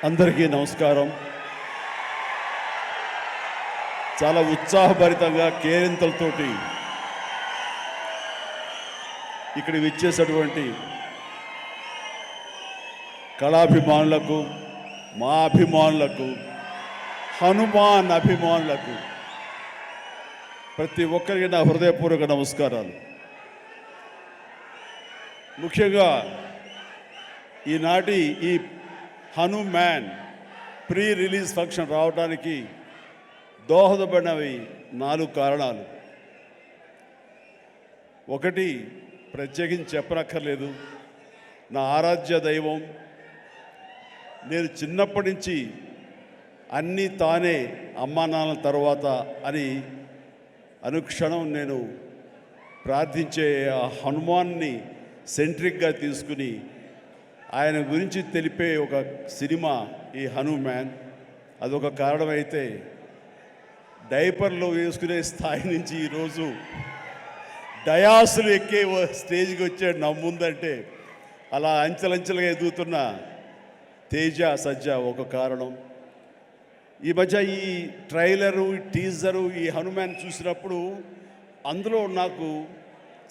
అందరికీ నమస్కారం. చాలా ఉత్సాహభరితంగా కేరింతలతోటి ఇక్కడ విచ్చేసినటువంటి కళాభిమానులకు, మా అభిమానులకు, హనుమాన్ అభిమానులకు ప్రతి ఒక్కరికి నా హృదయపూర్వక నమస్కారాలు. ముఖ్యంగా ఈనాటి ఈ హనుమాన్ ప్రీ రిలీజ్ ఫంక్షన్ రావడానికి దోహదపడినవి 4 కారణాలు. ఒకటి, ప్రత్యేకించి చెప్పనక్కర్లేదు, నా ఆరాధ్య దైవం. నేను చిన్నప్పటి నుంచి అన్నీ తానే అమ్మా నాన్న తర్వాత అని అనుక్షణం నేను ప్రార్థించే ఆ హనుమాన్ని సెంట్రిక్గా తీసుకుని ఆయన గురించి తెలిపే ఒక సినిమా ఈ హనుమాన్. అదొక కారణమైతే, డైపర్లో వేసుకునే స్థాయి నుంచి ఈరోజు డయాసులు ఎక్కే స్టేజ్కి వచ్చాడు నా ముందంటే, అలా అంచెలంచెలుగా ఎదుగుతున్న తేజ సజ్జ ఒక కారణం. ఈ మధ్య ఈ ట్రైలరు, ఈ టీజరు, ఈ హనుమాన్ చూసినప్పుడు అందులో నాకు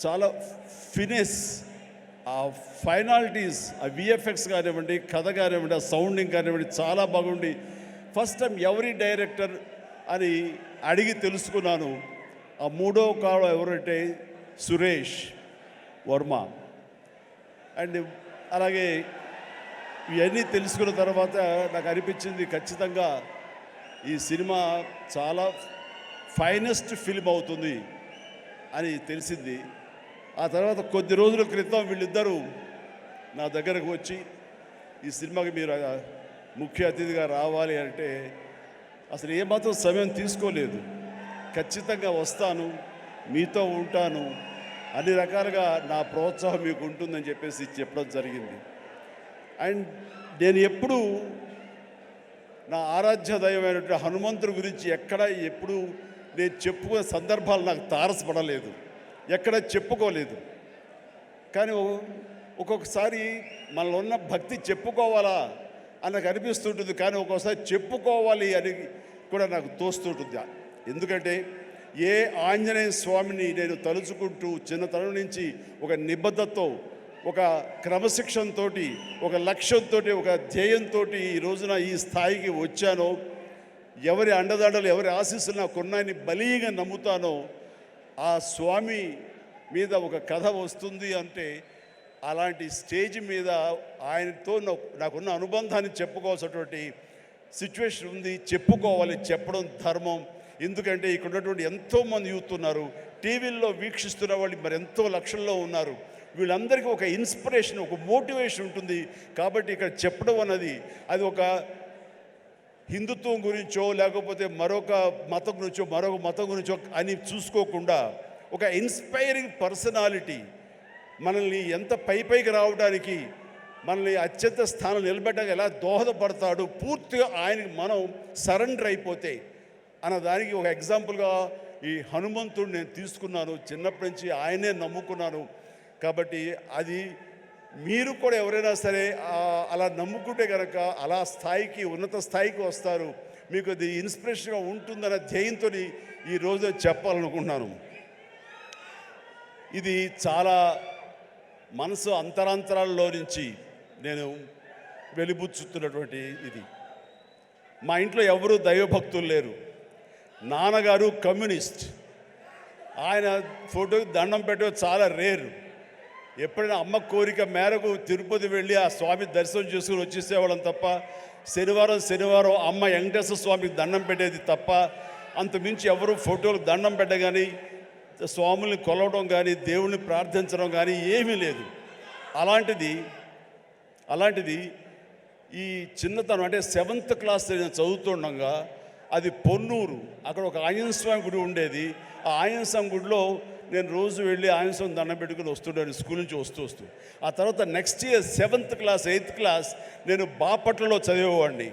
చాలా ఫినిష్, ఆ ఫైనాలిటీస్, ఆ విఎఫ్ఎక్స్ కానివ్వండి, కథ కానివ్వండి, ఆ సౌండింగ్ కానివ్వండి చాలా బాగుండి ఫస్ట్ టైం ఎవరి డైరెక్టర్ అని అడిగి తెలుసుకున్నాను. ఆ 3వ కాలం ఎవరంటే సురేష్ వర్మ. అండ్ అలాగే ఇవన్నీ తెలుసుకున్న తర్వాత నాకు అనిపించింది ఖచ్చితంగా ఈ సినిమా చాలా ఫైనెస్ట్ ఫిల్మ్ అవుతుంది అని తెలిసింది. ఆ తర్వాత కొద్ది రోజుల క్రితం వీళ్ళిద్దరూ నా దగ్గరకు వచ్చి ఈ సినిమాకి మీరు ముఖ్య అతిథిగా రావాలి అంటే అసలు ఏమాత్రం సమయం తీసుకోలేదు. ఖచ్చితంగా వస్తాను, మీతో ఉంటాను, అన్ని రకాలుగా నా ప్రోత్సాహం మీకు ఉంటుందని చెప్పేసి చెప్పడం జరిగింది. అండ్ నేను ఎప్పుడూ నా ఆరాధ్య దైవమైనటువంటి హనుమంతుడి గురించి ఎప్పుడు నేను చెప్పుకునే సందర్భాలు నాకు తారసపడలేదు, ఎక్కడ చెప్పుకోలేదు. కానీ ఒక్కొక్కసారి మనలో ఉన్న భక్తి చెప్పుకోవాలా అని నాకు అనిపిస్తుంటుంది, కానీ ఒక్కొక్కసారి చెప్పుకోవాలి అని కూడా నాకు తోస్తుంటుంది. ఎందుకంటే ఏ ఆంజనేయ స్వామిని నేను తలుచుకుంటూ చిన్నతనం నుంచి ఒక నిబద్ధతతో, ఒక క్రమశిక్షణతో, ఒక లక్ష్యంతో, ఒక ధ్యేయంతో ఈ రోజున ఈ స్థాయికి వచ్చానో, ఎవరి అండదండలు, ఎవరి ఆశీస్సులు నాకు ఉన్నాయని బలీగా నమ్ముతానో, ఆ స్వామి మీద ఒక కథ వస్తుంది అంటే అలాంటి స్టేజ్ మీద ఆయనతో నాకున్న అనుబంధాన్ని చెప్పుకోవాల్సినటువంటి సిచ్యువేషన్ ఉంది. చెప్పుకోవాలి, చెప్పడం ధర్మం. ఎందుకంటే ఇక్కడ ఉన్నటువంటి ఎంతోమంది యూత్ ఉన్నారు, టీవీల్లో వీక్షిస్తున్న వాళ్ళు మరి ఎంతో లక్షల్లో ఉన్నారు. వీళ్ళందరికీ ఒక ఇన్స్పిరేషన్, ఒక మోటివేషన్ ఉంటుంది. కాబట్టి ఇక్కడ చెప్పడం అన్నది అది ఒక హిందుత్వం గురించో లేకపోతే మరొక మతం గురించో అని చూసుకోకుండా ఒక ఇన్స్పైరింగ్ పర్సనాలిటీ మనల్ని ఎంత పైకి రావడానికి, మనల్ని అత్యంత స్థానం నిలబెట్టడానికి ఎలా దోహదపడతాడు, పూర్తిగా ఆయనకి మనం సరెండర్ అయిపోతే అన్నదానికి ఒక ఎగ్జాంపుల్గా ఈ హనుమంతుడు నేను తీసుకున్నాను. చిన్నప్పటి నుంచి ఆయనే నమ్ముకున్నాను. కాబట్టి అది మీరు కూడా ఎవరైనా సరే అలా నమ్ముకుంటే కనుక అలా స్థాయికి, ఉన్నత స్థాయికి వస్తారు. మీకు అది ఇన్స్పిరేషన్గా ఉంటుందన్న ధ్యేయంతో ఈరోజు చెప్పాలనుకుంటున్నాను. ఇది చాలా మనసు అంతరాంతరాల్లో నుంచి నేను వెలిబుచ్చుతున్నటువంటి ఇది. మా ఇంట్లో ఎవరు దైవభక్తులు లేరు. నాన్నగారు కమ్యూనిస్ట్, ఆయన ఫోటోకి దండం పెట్టడం చాలా రేరు. ఎప్పుడైనా అమ్మ కోరిక మేరకు తిరుపతి వెళ్ళి ఆ స్వామి దర్శనం చేసుకుని వచ్చేసేవాళ్ళం తప్ప, శనివారం అమ్మ వెంకటేశ్వర స్వామికి దండం పెట్టేది తప్ప, అంతమించి ఎవరు ఫోటోలకు దండం పెట్ట కానీ, స్వాముల్ని కొలవడం కానీ, దేవుణ్ణి ప్రార్థించడం కానీ ఏమీ లేదు. అలాంటిది ఈ చిన్నతనం అంటే 7th క్లాస్ నేను చదువుతుండగా, అది పొన్నూరు, అక్కడ ఒక ఆంజనేయ స్వామి గుడి ఉండేది. ఆ ఆంజనేయ స్వామి గుడిలో నేను రోజు వెళ్ళి ఆంజనేయ స్వామి దండం పెట్టుకుని వస్తుంటాను స్కూల్ నుంచి వస్తూ. ఆ తర్వాత next year 7th class 8th class నేను బాపట్లలో చదివేవాడిని.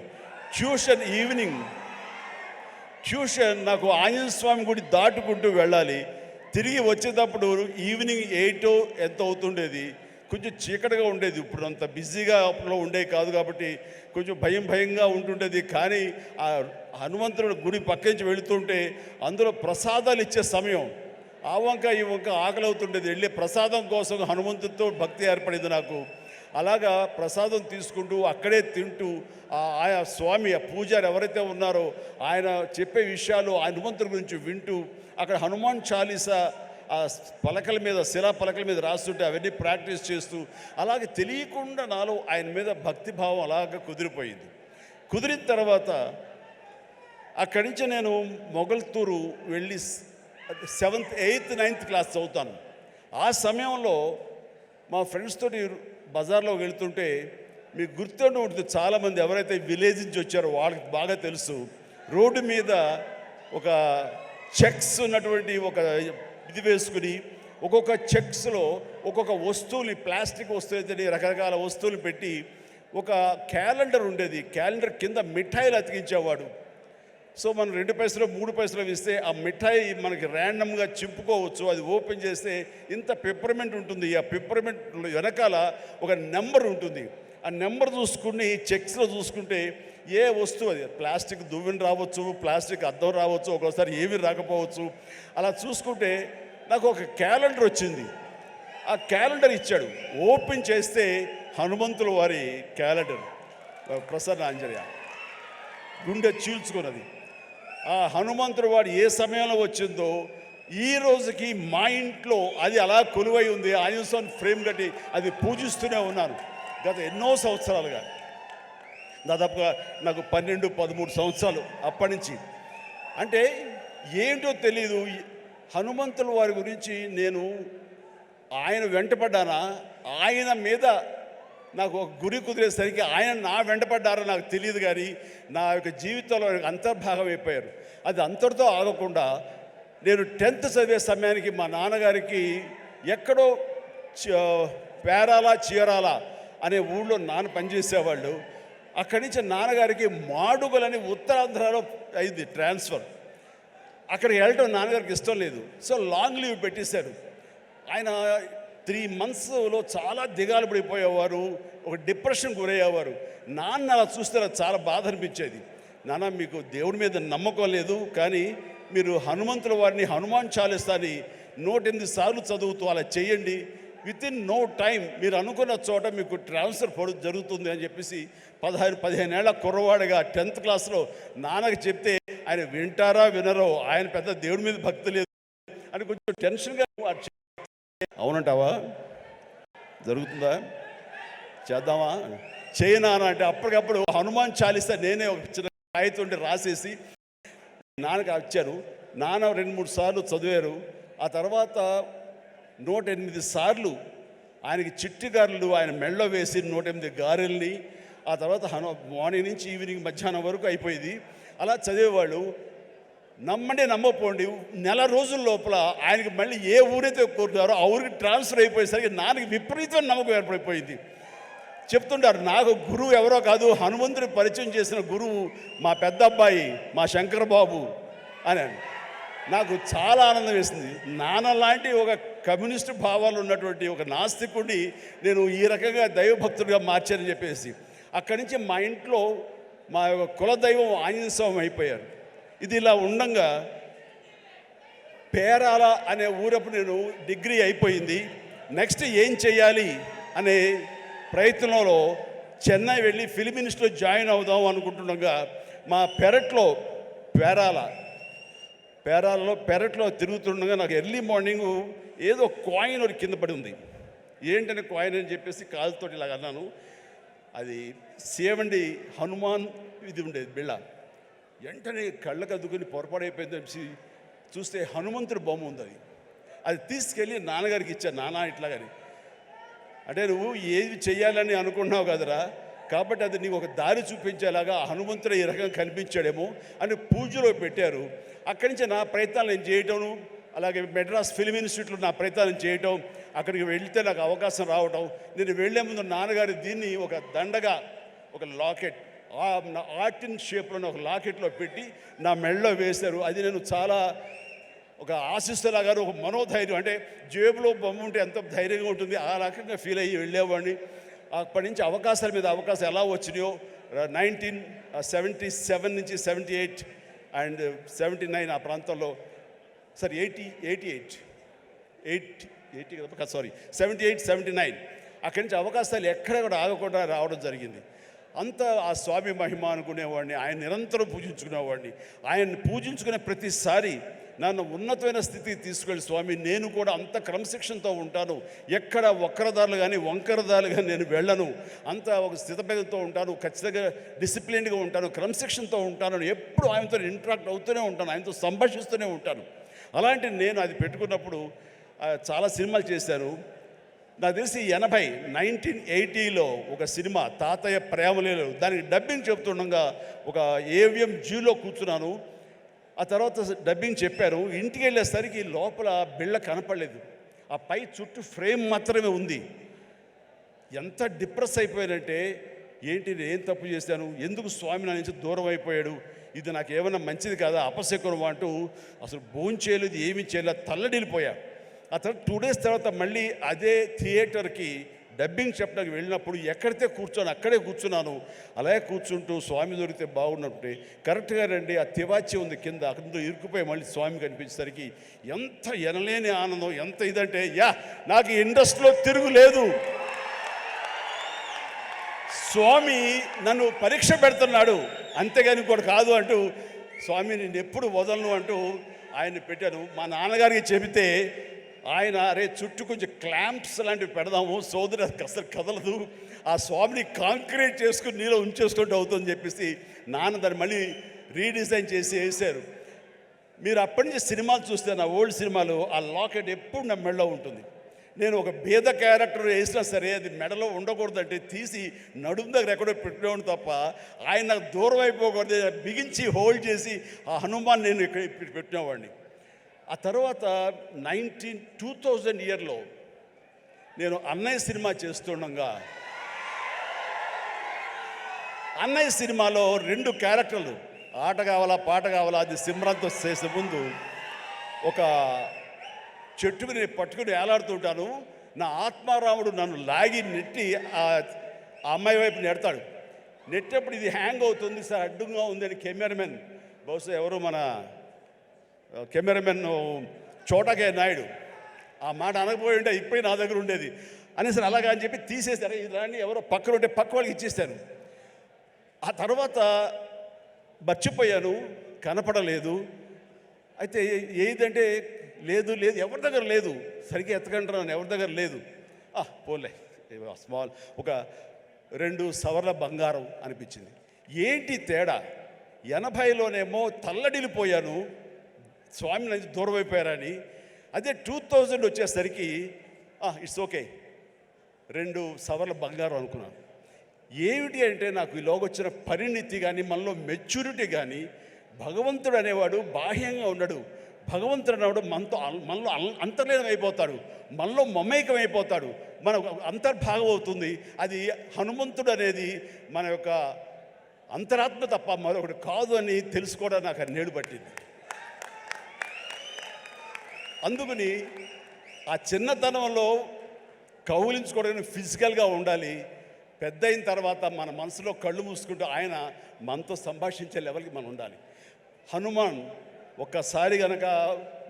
ట్యూషన్ నాకు ఆంజనేయ స్వామి గుడి దాటుకుంటూ వెళ్ళాలి. తిరిగి వచ్చేటప్పుడు ఈవినింగ్ 8 ఎంత అవుతుండేది. కొంచెం చీకటిగా ఉండేది. ఇప్పుడు అంత బిజీగా అప్పుడు ఉండేవి కాదు కాబట్టి కొంచెం భయంగా ఉంటుండేది. కానీ ఆ హనుమంతుడి గుడి పక్క నుంచి వెళుతుంటే అందులో ప్రసాదాలు ఇచ్చే సమయం, ఆ వంక ఈ వంక ఆకలి అవుతుండేది. వెళ్ళే ప్రసాదం కోసం హనుమంతుడితో భక్తి ఏర్పడింది నాకు. అలాగా ప్రసాదం తీసుకుంటూ అక్కడే తింటూ ఆయా స్వామి, ఆ పూజారి ఎవరైతే ఉన్నారో ఆయన చెప్పే విషయాలు హనుమంతుడి గురించి వింటూ, అక్కడ హనుమాన్ చాలీసా ఆ పలకల మీద, శిలా పలకల మీద రాస్తుంటే అవన్నీ ప్రాక్టీస్ చేస్తూ, అలాగే తెలియకుండా నాలో ఆయన మీద భక్తిభావం అలాగ కుదిరిపోయింది. కుదిరిన తర్వాత అక్కడి నుంచి నేను మొగల్తూరు వెళ్ళి 7th 8th 9th క్లాస్ చదువుతాను. ఆ సమయంలో మా ఫ్రెండ్స్ తోటి బజార్లో వెళ్తుంటే, మీకు గుర్తుండి ఉంటుంది, చాలామంది ఎవరైతే విలేజ్ నుంచి వచ్చారో వాళ్ళకి బాగా తెలుసు, రోడ్డు మీద ఒక చెక్స్ ఉన్నటువంటి ఒక ఇది వేసుకుని ఒక్కొక్క చెక్స్లో ఒక్కొక్క వస్తువుని, ప్లాస్టిక్ వస్తువు అయితే రకరకాల వస్తువులు పెట్టి ఒక క్యాలెండర్ ఉండేది. క్యాలెండర్ కింద మిఠాయిలు అతికించేవాడు. సో మనం 2 పైసలు 3 పైసలు ఇస్తే ఆ మిఠాయి మనకి ర్యాండమ్గా చింపుకోవచ్చు. అది ఓపెన్ చేస్తే ఇంత పెప్పర్మెంట్ ఉంటుంది. ఆ పెప్పర్మెంట్ వెనకాల ఒక నెంబర్ ఉంటుంది. ఆ నెంబర్ చూసుకుని చెక్స్లో చూసుకుంటే ఏ వస్తువు, అది ప్లాస్టిక్ దువ్వెన రావచ్చు, ప్లాస్టిక్ అద్దం రావచ్చు, ఒక్కోసారి ఏమీ రాకపోవచ్చు. అలా చూసుకుంటే నాకు ఒక క్యాలెండర్ వచ్చింది. ఆ క్యాలెండర్ ఇచ్చాడు. ఓపెన్ చేస్తే హనుమంతుల వారి క్యాలెండర్, ప్రసన్న ఆంజనేయ, గుండె చీల్చుకున్నది. ఆ హనుమంతుడు వాడు ఏ సమయంలో వచ్చిందో ఈ రోజుకి మా ఇంట్లో అది అలా కొలువై ఉంది. ఆంజనేయ స్వామి ఫ్రేమ్ కట్టి అది పూజిస్తూనే ఉన్నాను గత ఎన్నో సంవత్సరాలుగా. దాదాపుగా నాకు 12-13 సంవత్సరాలు అప్పటి నుంచి. అంటే ఏంటో తెలీదు, హనుమంతుల వారి గురించి నేను ఆయన వెంటపడ్డానా, ఆయన మీద నాకు ఒక గురి కుదిరేసరికి ఆయన నా వెంటపడ్డారో నాకు తెలియదు. కానీ నా యొక్క జీవితంలో అంతర్భాగం అయిపోయారు. అది అంతటితో ఆగకుండా నేను 10th చదివే సమయానికి మా నాన్నగారికి ఎక్కడో పేరాల చీరాల అనే ఊళ్ళో నాన్న పనిచేసేవాళ్ళు. అక్కడి నుంచి నాన్నగారికి మాడుగులని ఉత్తరాంధ్రలో అయింది ట్రాన్స్ఫర్. అక్కడికి వెళ్ళటం నాన్నగారికి ఇష్టం లేదు. సో లాంగ్ లీవ్ పెట్టేశారు. ఆయన 3 monthsలో చాలా దిగాలు పడిపోయేవారు, ఒక డిప్రెషన్ గురయ్యేవారు. నాన్న అలా చూస్తే నాకు చాలా బాధ అనిపించేది. నాన్న, మీకు దేవుడి మీద నమ్మకం లేదు, కానీ మీరు హనుమంతుల వారిని, హనుమాన్ చాలీసాని 108 సార్లు చదువుతూ అలా చేయండి. వితిన్ నో టైం మీరు అనుకున్న చోట మీకు ట్రాన్స్ఫర్ జరుగుతుంది అని చెప్పేసి 15 ఏళ్ల కుర్రవాడిగా 10th క్లాస్లో నాన్నకి చెప్తే ఆయన వింటారా వినరో, ఆయన పెద్ద దేవుడి మీద భక్తి లేదు అని కొంచెం టెన్షన్గా. అవునంటావా? జరుగుతుందా? చేద్దామా? చేయనా అంటే అప్పటికప్పుడు హనుమాన్ చాలీసా నేనే ఒక చిన్న కాగితం రాసేసి నాన్నకి వచ్చాను. నాన్న 2-3 సార్లు చదివారు. ఆ తర్వాత 108 సార్లు ఆయనకి చిట్టి గారెలు ఆయన మెళ్ళో వేసి 108 గారెల్ని, ఆ తర్వాత మార్నింగ్ నుంచి ఈవినింగ్ మధ్యాహ్నం వరకు అయిపోయింది. అలా చదివేవాళ్ళు. నమ్మండి నమ్మపోండి, 1 నెల రోజుల లోపల ఆయనకి మళ్ళీ ఏ ఊరైతే కోరుతారో ఆ ఊరికి ట్రాన్స్ఫర్ అయిపోయేసరికి నాన్నకి విపరీతమైన నమ్మకం ఏర్పడిపోయింది. చెప్తుంటారు, నాకు గురువు ఎవరో కాదు, హనుమంతుడి పరిచయం చేసిన గురువు మా పెద్ద అబ్బాయి, మా శంకర్ బాబు అని. నాకు చాలా ఆనందం వేసింది. నాన్న లాంటి ఒక కమ్యూనిస్టు భావాలు ఉన్నటువంటి ఒక నాస్తికుడిని నేను ఈ రకంగా దైవభక్తుడిగా మార్చానని చెప్పేసి అక్కడి నుంచి మా ఇంట్లో మా యొక్క కులదైవం ఆంజనేయ స్వామి అయిపోయారు. ఇది ఇలా ఉండంగా పేరాల అనే ఊరప్పుడు నేను డిగ్రీ అయిపోయింది. నెక్స్ట్ ఏం చేయాలి అనే ప్రయత్నంలో చెన్నై వెళ్ళి ఫిల్మ్ ఇన్స్టిట్యూట్లో జాయిన్ అవుదాం అనుకుంటుండగా మా పెరట్లో తిరుగుతుండగా నాకు ఎర్లీ మార్నింగ్ ఏదో కాయిన్ ఒకటి కింద పడి ఉంది. ఏంటనే కాయిన్ అని చెప్పేసి కాలుతోటి ఇలాగ అన్నాను. అది సేవండి హనుమాన్ ఇది ఉండేది బిళ్ళ. వెంటనే కళ్ళకు అద్దుకుని పొరపాడైపోయింది చెప్పి చూస్తే హనుమంతుడి బొమ్మ ఉంది. అది తీసుకెళ్ళి నాన్నగారికి ఇచ్చాను. నాన్న ఇట్లాగని, అంటే నువ్వు ఏది చెయ్యాలని అనుకున్నావు కదరా, కాబట్టి అది నీకు ఒక దారి చూపించేలాగా హనుమంతుడు ఈ రకంగా కనిపించాడేమో అని పూజలో పెట్టారు. అక్కడి నుంచి నా ప్రయత్నాలు నేను చేయటం, అలాగే మెడ్రాస్ ఫిల్మ్ ఇన్స్టిట్యూట్లో నా ప్రయత్నాలు చేయటం, అక్కడికి వెళ్తే నాకు అవకాశం రావటం. నేను వెళ్లే ముందు నాన్నగారు దీన్ని ఒక దండగా, ఒక లాకెట్, ఆర్టిన్ షేప్లో ఒక లాకెట్లో పెట్టి నా మెడలో వేశారు. అది నేను చాలా ఒక ఆశిస్తులాగా ఒక మనోధైర్యం, అంటే జేబులో బొమ్మ ఉంటే ఎంత ధైర్యంగా ఉంటుంది ఆ రకంగా ఫీల్ అయ్యి వెళ్ళేవాడిని. అప్పటి నుంచి అవకాశాల మీద అవకాశం ఎలా వచ్చినాయో 1977 నుంచి 78 అండ్ 79 ఆ ప్రాంతంలో, సారీ 80 కదా, సారీ 78, 79 అక్కడి నుంచి అవకాశాలు ఎక్కడ కూడా ఆగకుండా రావడం జరిగింది. అంత ఆ స్వామి మహిమ అనుకునేవాడిని, ఆయన నిరంతరం పూజించుకునేవాడిని. ఆయన్ని పూజించుకునే ప్రతిసారి నన్ను ఉన్నతమైన స్థితికి తీసుకెళ్ళి స్వామి నేను కూడా అంత క్రమశిక్షణతో ఉంటాను, ఎక్కడ వక్రదారులు కానీ వంకరదారులు కానీ నేను వెళ్ళను, అంత ఒక స్థితభేదంతో ఉంటాను, ఖచ్చితంగా డిసిప్లిన్గా ఉంటాను, క్రమశిక్షణతో ఉంటాను, ఎప్పుడు ఆయనతో ఇంటరాక్ట్ అవుతూనే ఉంటాను, ఆయనతో సంభాషిస్తూనే ఉంటాను. అలాంటి నేను అది పెట్టుకున్నప్పుడు చాలా సినిమాలు చేశాను. నాకు తెలిసి 1980లో ఒక సినిమా తాతయ్య ప్రేమలేలు, దానికి డబ్బింగ్ చెప్తుండగా ఒక ఏవిఎం జీలో కూర్చున్నాను. ఆ తర్వాత డబ్బింగ్ చెప్పారు. ఇంటికి వెళ్ళేసరికి లోపల బిళ్ళ కనపడలేదు, ఆ పై చుట్టూ ఫ్రేమ్ మాత్రమే ఉంది. ఎంత డిప్రెస్ అయిపోయానంటే, ఏంటి నేను ఏం తప్పు చేశాను, ఎందుకు స్వామి నా నుంచి దూరం అయిపోయాడు, ఇది నాకు ఏమైనా మంచిది కాదా, అపశకునం అంటూ అసలు భోంచేయలేదు, ఏమీ చేయలేదు, తల్లడిల్లిపోయా. ఆ తర్వాత 2 days తర్వాత మళ్ళీ అదే థియేటర్కి డబ్బింగ్ చెప్పడానికి వెళ్ళినప్పుడు ఎక్కడితే కూర్చొని అక్కడే కూర్చున్నాను. అలాగే కూర్చుంటూ స్వామి దొరికితే బాగున్నట్టే కరెక్ట్గా రండి, ఆ తివాచి ఉంది కింద, అక్కడ ఇరుక్కుపోయి మళ్ళీ స్వామి కనిపించేసరికి ఎంత ఎనలేని ఆనందం, ఎంత ఇదంటే నాకు ఇండస్ట్రీలో తిరుగులేదు, స్వామి నన్ను పరీక్ష పెడుతున్నాడు, అంతేగాని ఇంకోటి కాదు అంటూ స్వామి నేను ఎప్పుడు వదలను అంటూ ఆయన్ని పెట్టాను. మా నాన్నగారికి చెబితే ఆయన అరే చుట్టూ కొంచెం క్లాంప్స్ లాంటివి పెడదాము, సోదరు అసలు కదలదు, ఆ స్వామిని కాంక్రీట్ చేసుకుని నీలో ఉంచేసుకుంటూ అవుతుందని చెప్పేసి నాన్న దాన్ని మళ్ళీ రీడిజైన్ చేసి వేశారు. మీరు అప్పటి నుంచి సినిమాలు చూస్తే, నా ఓల్డ్ సినిమాలు, ఆ లాకెట్ ఎప్పుడు నా మెడలో ఉంటుంది. నేను ఒక భేద క్యారెక్టర్ వేసినా సరే అది మెడలో ఉండకూడదంటే తీసి నడుము దగ్గర ఎక్కడో పెట్టినవాడు తప్ప ఆయన నాకు దూరం అయిపోకూడదు, బిగించి హోల్డ్ చేసి ఆ హనుమాన్ నేను ఇక్కడ పెట్టినవాడిని. ఆ తర్వాత 2000 ఇయర్లో నేను అన్నయ్య సినిమా చేస్తుండగా, అన్నయ్య సినిమాలో 2 క్యారెక్టర్లు, ఆట కావాలా పాట కావాలా, అది సిమ్రంతో చేసే ముందు ఒక చెట్టు మీద పట్టుకుని వేలాడుతుంటాను. నా ఆత్మారాముడు నన్ను లాగి నెట్టి ఆ అమ్మాయి వైపు నెడతాడు. నెట్టేప్పుడు ఇది హ్యాంగ్ అవుతుంది సార్, అడ్డుగా ఉందని కెమెరామెన్, బహుశా ఎవరు మన కెమెరామెన్ చోటకే నాయుడు ఆ మాట అనకపోయి ఉంటే ఇప్పుడే నా దగ్గర ఉండేది అనేసరి అలాగా అని చెప్పి తీసేశారు. ఇలాంటి ఎవరో పక్కన ఉంటే పక్క వాళ్ళకి ఇచ్చేస్తాను. ఆ తర్వాత మర్చిపోయాను, కనపడలేదు. అయితే ఏదంటే లేదు ఎవరి దగ్గర లేదు, సరిగ్గా ఎత్తకంటున్నాను, ఎవరి దగ్గర లేదు. పోలే స్మాల్ ఒక 2 సవర్ల బంగారం అనిపించింది. ఏంటి తేడా, 80లోనేమో తల్లడిల్లిపోయాను, స్వామి నుంచి దూరం అయిపోయారని. అదే 2000 వచ్చేసరికి ఇట్స్ ఓకే, 2 సవర్ల బంగారం అనుకున్నాను. ఏమిటి అంటే నాకు ఈలోగా వచ్చిన పరిణితి కానీ, మనలో మెచ్యూరిటీ కానీ, భగవంతుడు అనేవాడు బాహ్యంగా ఉండడు, భగవంతుడు అనేవాడు మనలో అంతర్లీనం అయిపోతాడు, మనలో మమేకం అయిపోతాడు, మన అంతర్భాగం అవుతుంది. అది హనుమంతుడు అనేది మన యొక్క అంతరాత్మ తప్ప మరొకటి కాదు అని తెలుసుకోవడం నాకు నేడు పట్టింది. అందుకని ఆ చిన్నతనంలో కౌలించుకోవడానికి ఫిజికల్గా ఉండాలి, పెద్ద అయిన తర్వాత మన మనసులో కళ్ళు మూసుకుంటూ ఆయన మనతో సంభాషించే లెవెల్కి మనం ఉండాలి. హనుమాన్ ఒక్కసారి కనుక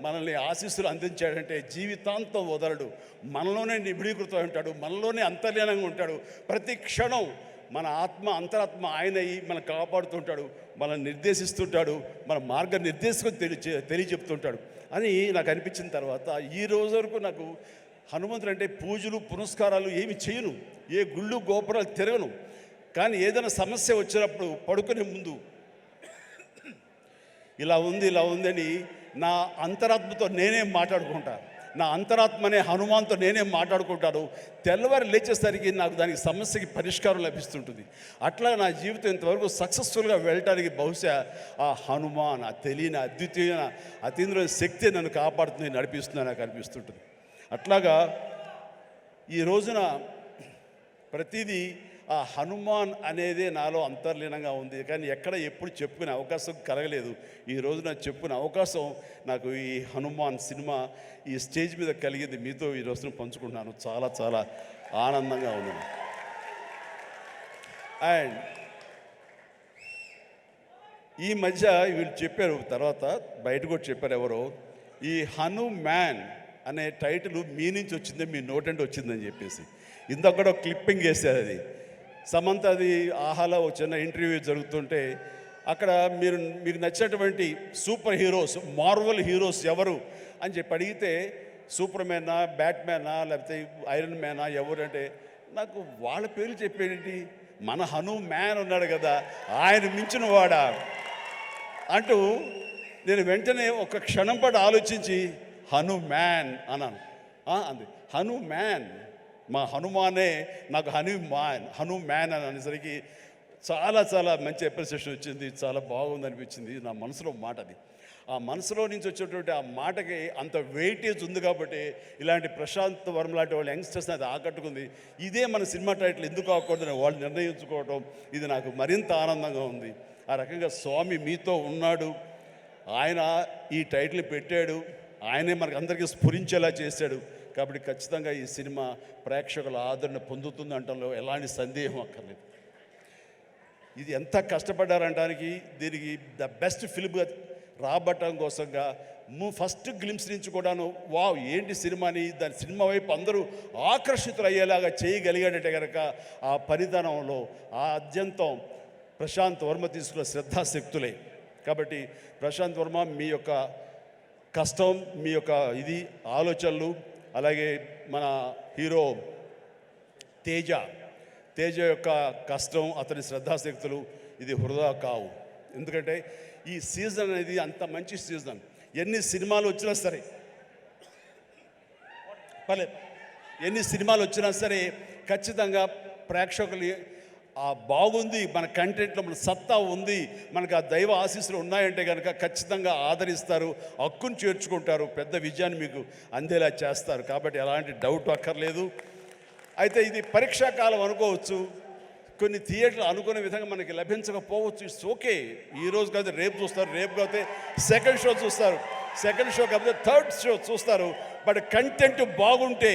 మనల్ని ఆశీస్సులు అందించాడంటే జీవితాంతం వదలడు, మనలోనే నిబిడీకృతం ఉంటాడు, మనలోనే అంతర్లీనంగా ఉంటాడు. ప్రతి క్షణం మన అంతరాత్మ ఆయన మనం కాపాడుతుంటాడు, మనల్ని నిర్దేశిస్తుంటాడు, మన మార్గ నిర్దేశకం తెలియచెప్తుంటాడు అని నాకు అనిపించిన తర్వాత ఈ రోజు వరకు నాకు హనుమంతుడు అంటే పూజలు పునస్కారాలు ఏమి చేయను, ఏ గుళ్ళు గోపురాలు తిరగను. కానీ ఏదైనా సమస్య వచ్చినప్పుడు పడుకునే ముందు ఇలా ఉంది అని నా అంతరాత్మతో నేనే మాట్లాడుకుంటాను, నా అంతరాత్మనే హనుమాన్తో నేనే మాట్లాడుకుంటాను. తెల్లవారు లేచేసరికి నాకు దానికి సమస్యకి పరిష్కారం లభిస్తుంటుంది. అట్లా నా జీవితం ఇంతవరకు సక్సెస్ఫుల్గా వెళ్ళటానికి బహుశా ఆ హనుమాన్, ఆ తెలియని అద్వితీయమైన అతీంద్ర శక్తి నన్ను కాపాడుతుంది, నడిపిస్తుంది నాకు అనిపిస్తుంటుంది. అట్లాగా ఈ రోజున ప్రతిదీ ఆ హనుమాన్ అనేది నాలో అంతర్లీనంగా ఉంది, కానీ ఎక్కడ ఎప్పుడు చెప్పుకునే అవకాశం కలగలేదు. ఈ రోజు నాకు చెప్పుకునే అవకాశం నాకు ఈ హనుమాన్ సినిమా ఈ స్టేజ్ మీద కలిగింది. మీతో ఈ రోజున పంచుకుంటున్నాను. చాలా చాలా ఆనందంగా ఉన్నాను. అండ్ ఈ మధ్య వీళ్ళు చెప్పారు, తర్వాత బయట కూడా చెప్పారు ఎవరో, ఈ హనుమాన్ అనే టైటిల్ మీ నుంచి వచ్చింది, మీ నోటంటే వచ్చిందని చెప్పేసి ఇంతక్కడ క్లిప్పింగ్ వేసారు. అది సమంత, అది ఆహాలో ఒక చిన్న ఇంటర్వ్యూ జరుగుతుంటే అక్కడ మీకు నచ్చినటువంటి సూపర్ హీరోస్, మార్వల్ హీరోస్ ఎవరు అని చెప్పి అడిగితే సూపర్ మ్యానా, బ్యాట్మ్యానా, లేకపోతే ఐరన్ మ్యానా ఎవరంటే నాకు వాళ్ళ పేర్లు చెప్పేంటి, మన హనుమాన్ ఉన్నాడు కదా, ఆయన మించిన వాడా అంటూ నేను వెంటనే ఒక క్షణం పాటు ఆలోచించి హనుమాన్ అన్నాను. అంది హనుమాన్, మా హనుమానే నాకు హనుమాన్ అని అనేసరికి చాలా చాలా మంచి అప్రిసియేషన్ వచ్చింది. చాలా బాగుంది అనిపించింది. నా మనసులో మాట అది, ఆ మనసులో నుంచి వచ్చేటువంటి ఆ మాటకి అంత వెయిటేజ్ ఉంది కాబట్టి ఇలాంటి ప్రశాంత్ వర్మ లాంటి వాళ్ళు యంగ్స్టర్స్ని అది ఆకట్టుకుంది. ఇదే మన సినిమా టైటిల్ ఎందుకు అవ్వకూడదని వాళ్ళు నిర్ణయించుకోవటం ఇది నాకు మరింత ఆనందంగా ఉంది. ఆ రకంగా స్వామి మీతో ఉన్నాడు, ఆయన ఈ టైటిల్ పెట్టాడు, ఆయనే మనకు అందరికీ స్ఫురించేలా చేశాడు. కాబట్టి ఖచ్చితంగా ఈ సినిమా ప్రేక్షకుల ఆదరణ పొందుతుంది అంటంలో ఎలాంటి సందేహం అక్కర్లేదు. ఇది ఎంత కష్టపడ్డారంటానికి దీనికి ద బెస్ట్ ఫిల్మ్గా రాబట్టడం కోసంగా ఫస్ట్ గ్లిమ్స్ నుంచి కూడాను వావ్ ఏంటి సినిమాని, దాని సినిమా వైపు అందరూ ఆకర్షితులు అయ్యేలాగా చేయగలిగాడంటే కనుక ఆ పరిధానంలో ఆ అత్యంతం ప్రశాంత్ వర్మ తీసుకున్న శ్రద్ధాశక్తులే. కాబట్టి ప్రశాంత్ వర్మ మీ యొక్క కష్టం, మీ యొక్క ఇది ఆలోచనలు, అలాగే మన హీరో తేజ యొక్క కష్టం, అతని శ్రద్ధాశక్తులు ఇది వృధా కావు. ఎందుకంటే ఈ సీజన్ అనేది అంత మంచి సీజన్. ఎన్ని సినిమాలు వచ్చినా సరే ఎన్ని సినిమాలు వచ్చినా సరే ఖచ్చితంగా ప్రేక్షకులు బాగుంది, మన కంటెంట్లో మన సత్తా ఉంది, మనకు ఆ దైవ ఆశీస్సులు ఉన్నాయంటే కనుక ఖచ్చితంగా ఆదరిస్తారు, హక్కును చేర్చుకుంటారు, పెద్ద విజయాన్ని మీకు అందేలా చేస్తారు. కాబట్టి ఎలాంటి డౌట్ అక్కర్లేదు. అయితే ఇది పరీక్షాకాలం అనుకోవచ్చు, కొన్ని థియేటర్లు అనుకునే విధంగా మనకి లభించకపోవచ్చు. It's okay. ఈరోజు కాదు రేపు చూస్తారు, రేపు కాకపోతే సెకండ్ షో చూస్తారు, సెకండ్ షో కాకపోతే థర్డ్ షో చూస్తారు. బట్ కంటెంట్ బాగుంటే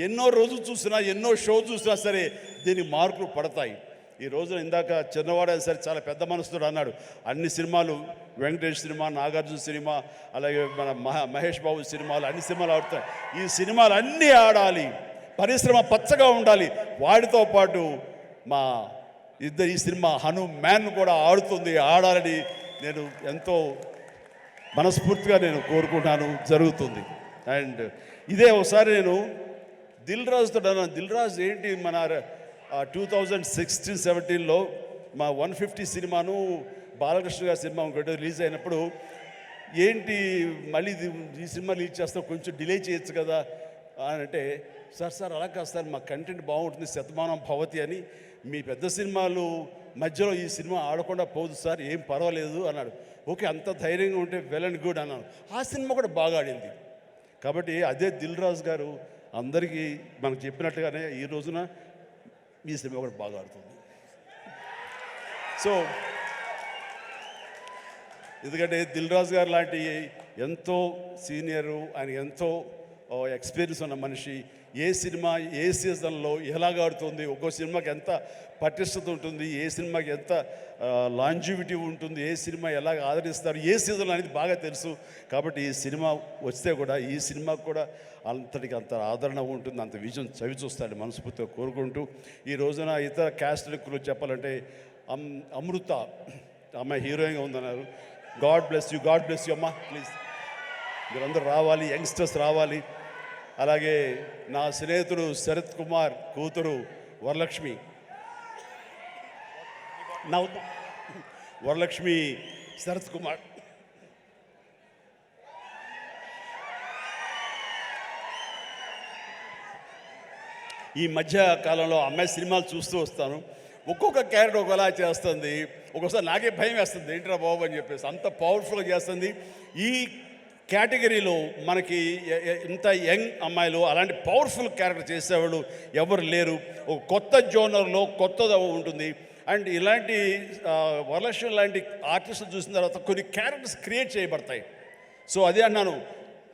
ఎన్నో రోజులు చూసినా, ఎన్నో షో చూసినా సరే దీనికి మార్కులు పడతాయి. ఈ రోజున ఇందాక చిన్నవాడైనా సరే చాలా పెద్ద మనసుతో అన్నాడు, అన్ని సినిమాలు వెంకటేష్ సినిమా, నాగార్జున సినిమా, అలాగే మన మహేష్ బాబు సినిమాలు, అన్ని సినిమాలు ఆడుతాయి. ఈ సినిమాలు అన్నీ ఆడాలి, పరిశ్రమ పచ్చగా ఉండాలి. వాటితో పాటు మా ఈ సినిమా హనుమాన్ కూడా ఆడాలని నేను ఎంతో మనస్ఫూర్తిగా నేను కోరుకుంటాను, జరుగుతుంది. అండ్ ఇదే ఒకసారి నేను దిల్ రాజుతో అన్నాను, దిల్ రాజు ఏంటి మన 2016-17లో మా 150 సినిమాను బాలకృష్ణ గారి సినిమా ఇంకోటి రిలీజ్ అయినప్పుడు ఏంటి మళ్ళీ ఈ సినిమా రిలీజ్ చేస్తాం, కొంచెం డిలే చేయొచ్చు కదా అని అంటే, సార్ అలా కాదు సార్, మా కంటెంట్ బాగుంటుంది, శతమానం భవతి అని, మీ పెద్ద సినిమాలు మధ్యలో ఈ సినిమా ఆడకుండా పోదు సార్, ఏం పర్వాలేదు అన్నాడు. ఓకే, అంత ధైర్యంగా ఉంటే వెల్ అండ్ గుడ్ అన్నాను. ఆ సినిమా కూడా బాగా ఆడింది. కాబట్టి అదే దిల్ రాజు గారు అందరికీ మనకు చెప్పినట్టుగానే ఈ రోజున ఈ సినిమా కూడా బాగా ఆడుతుంది. సో ఎందుకంటే దిల్ రాజు గారు లాంటి ఎంతో సీనియరు, ఆయన ఎంతో ఎక్స్పీరియన్స్ ఉన్న మనిషి, ఏ సినిమా ఏ సీజన్లో ఎలాగ ఆడుతుంది, ఒక్కో సినిమాకి ఎంత పటిష్టత ఉంటుంది, ఏ సినిమాకి ఎంత లాంజివిటీ ఉంటుంది, ఏ సినిమా ఎలాగ ఆదరిస్తారు, ఏ సీజన్ అనేది బాగా తెలుసు. కాబట్టి ఈ సినిమా వస్తే కూడా ఈ సినిమాకు కూడా అంతటికి అంత ఆదరణ ఉంటుంది, అంత విజయం చవి చూస్తాడు మనస్ఫూర్తిగా కోరుకుంటూ, ఈ రోజున ఇతర క్యాస్ట్లకు చెప్పాలంటే అమృత అమ్మాయి హీరోయిన్గా ఉందన్నారు. గాడ్ బ్లెస్ యూ అమ్మా, ప్లీజ్ మీరందరూ రావాలి, యంగ్స్టర్స్ రావాలి. అలాగే నా స్నేహితుడు శరత్ కుమార్ కూతురు వరలక్ష్మి శరత్ కుమార్ ఈ మధ్య కాలంలో అమ్మాయి సినిమాలు చూస్తూ వస్తాను, ఒక్కొక్క క్యారెక్టర్ ఒకలా చేస్తుంది. ఒక్కోసారి నాకే భయం వేస్తుంది, ఏంట్రా బాబు అని చెప్పేసి, అంత పవర్ఫుల్గా చేస్తుంది. ఈ కేటగిరీలో మనకి ఇంత యంగ్ అమ్మాయిలు అలాంటి పవర్ఫుల్ క్యారెక్టర్ చేసేవాళ్ళు ఎవరు లేరు. ఒక కొత్త జోనర్లో కొత్తది ఉంటుంది. అండ్ ఇలాంటి వరలక్ష్మి లాంటి ఆర్టిస్టులు చూసిన తర్వాత కొన్ని క్యారెక్టర్స్ క్రియేట్ చేయబడతాయి. సో అదే అన్నాను,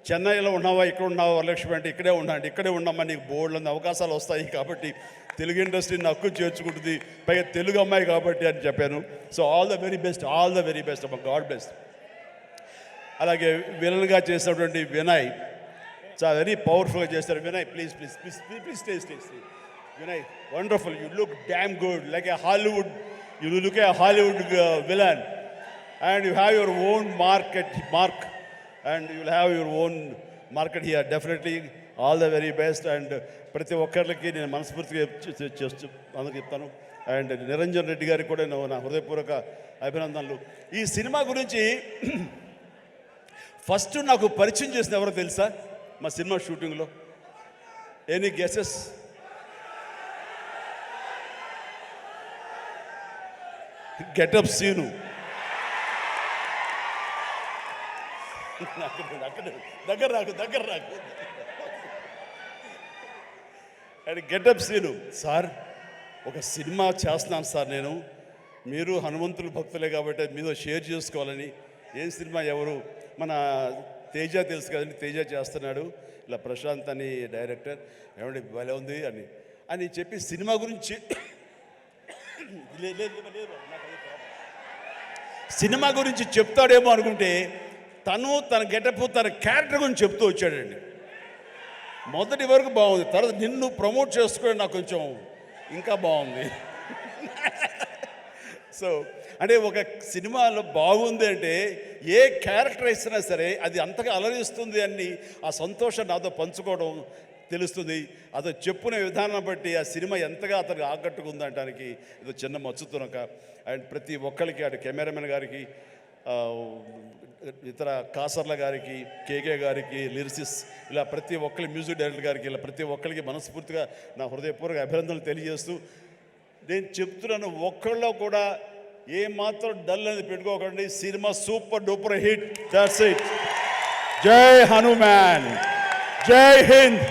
చెన్నైలో ఉన్నావా, ఇక్కడ ఉన్నావా వరలక్ష్మి అంటే ఇక్కడే ఉన్నాండి, ఇక్కడే ఉన్నామా, నీకు బోర్డులో అవకాశాలు వస్తాయి కాబట్టి తెలుగు ఇండస్ట్రీని హక్కు చేర్చుకుంటుంది, పైగా తెలుగు అమ్మాయి కాబట్టి అని చెప్పాను. So all the very best, all the very best అమ్మ, గాడ్ బ్లెస్. అలాగే విలన్గా చేసినటువంటి వినయ్ చాలా వెరీ పవర్ఫుల్గా చేస్తారు. Vinay please please please please stay stay stay. Vinay wonderful, you look damn good like A Hollywood, you look A Hollywood villain and you have your own mark and you will have your own market here. Definitely all the very best. And ప్రతి ఒక్కరికి నేను మనస్ఫూర్తిగా అందుకు చెప్తాను. And Niranjan Reddy గారికి కూడా నా హృదయపూర్వక అభినందనలు. ఈ సినిమా గురించి ఫస్ట్ నాకు పరిచయం చేసిన ఎవరో తెలుసా మా సినిమా షూటింగ్లో? Any guesses? గెటప్ సీను. దగ్గర రాకు అండ్ గెటప్ సీను. సార్ ఒక సినిమా చేస్తున్నాను సార్ నేను, మీరు హనుమంతుల భక్తులే కాబట్టి మీతో షేర్ చేసుకోవాలని. ఏం సినిమా? ఎవరు? మన తేజ తెలుసు కదండి, తేజ చేస్తున్నాడు, ఇలా ప్రశాంత్ అని డైరెక్టర్, ఏమంటే భలే ఉంది అని చెప్పి సినిమా గురించి సినిమా గురించి చెప్తాడేమో అనుకుంటే తన గెటప్ తన క్యారెక్టర్ గురించి చెప్తూ వచ్చాడండి. మొదటి వరకు బాగుంది, తర్వాత నిన్ను ప్రమోట్ చేసుకోవడం నాకు కొంచెం ఇంకా బాగుంది. సో అంటే ఒక సినిమాలో బాగుంది అంటే ఏ క్యారెక్టర్ ఇచ్చినా సరే అది అంతగా అలరిస్తుంది అని ఆ సంతోషం నాతో పంచుకోవడం తెలుస్తుంది. అతను చెప్పుకునే విధానం బట్టి ఆ సినిమా ఎంతగా అతనికి ఆకట్టుకుంది అనడానికి ఇది చిన్న మచ్చుతునక. అండ్ ప్రతి ఒక్కరికి, అటు కెమెరామెన్ గారికి, ఇతర కాసర్ల గారికి, కేకే గారికి, లిరిసిస్, ఇలా ప్రతి ఒక్కరి మ్యూజిక్ డైరెక్టర్ గారికి, ఇలా ప్రతి ఒక్కరికి మనస్ఫూర్తిగా నా హృదయపూర్వక అభినందనలు తెలియజేస్తూ నేను చెప్తున్నాను, ఒక్కళ్ళలో కూడా ఏమాత్రం డల్ అనేది పెట్టుకోకండి. Cinema super duper hit. That's it. జై హనుమాన్, జై హింద్.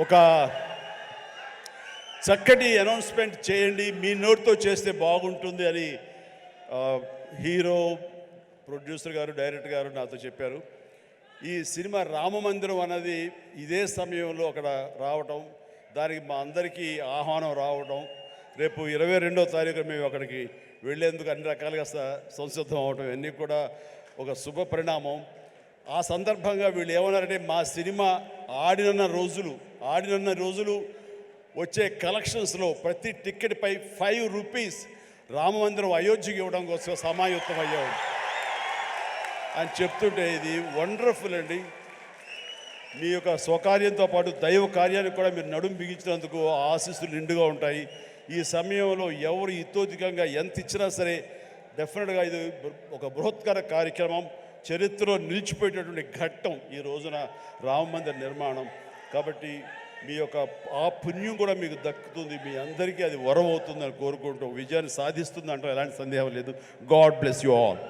ఒక చక్కటి అనౌన్స్మెంట్ చేయండి, మీ నోట్తో చేస్తే బాగుంటుంది అని హీరో, ప్రొడ్యూసర్ గారు, డైరెక్టర్ గారు నాతో చెప్పారు. ఈ సినిమా రామమందిరం అన్నది ఇదే సమయంలో అక్కడ రావటం, దానికి మా అందరికీ ఆహ్వానం రావడం, రేపు 22వ తారీఖు మేము అక్కడికి వెళ్ళేందుకు అన్ని రకాలుగా సంసిద్ధం అవటం, ఇవన్నీ కూడా ఒక శుభ పరిణామం. ఆ సందర్భంగా వీళ్ళు ఏమన్నారంటే, మా సినిమా ఆడిన రోజులు వచ్చే కలెక్షన్స్లో ప్రతి టికెట్పై 5 రూపీస్ రామమందిరం అయోధ్యకి ఇవ్వడం కోసం సమాయుత్తం అయ్యాడు అని చెప్తుంటే ఇది వండర్ఫుల్ అండి. మీ యొక్క స్వకార్యంతో పాటు దైవ కార్యానికి కూడా మీరు నడుము బిగించినందుకు ఆశీస్సులు నిండుగా ఉంటాయి. ఈ సమయంలో ఎవరు ఇతోధికంగా ఎంత ఇచ్చినా సరే డెఫినెట్గా ఇది ఒక బృహత్కర కార్యక్రమం, చరిత్రలో నిలిచిపోయేటటువంటి ఘట్టం ఈ రోజున రామమందిర నిర్మాణం. కాబట్టి మీ యొక్క ఆ పుణ్యం కూడా మీకు దక్కుతుంది, మీ అందరికీ అది వరం అవుతుందని కోరుకుంటూ విజయాన్ని సాధిస్తుంది అంటూ ఎలాంటి సందేహం లేదు. God bless you all.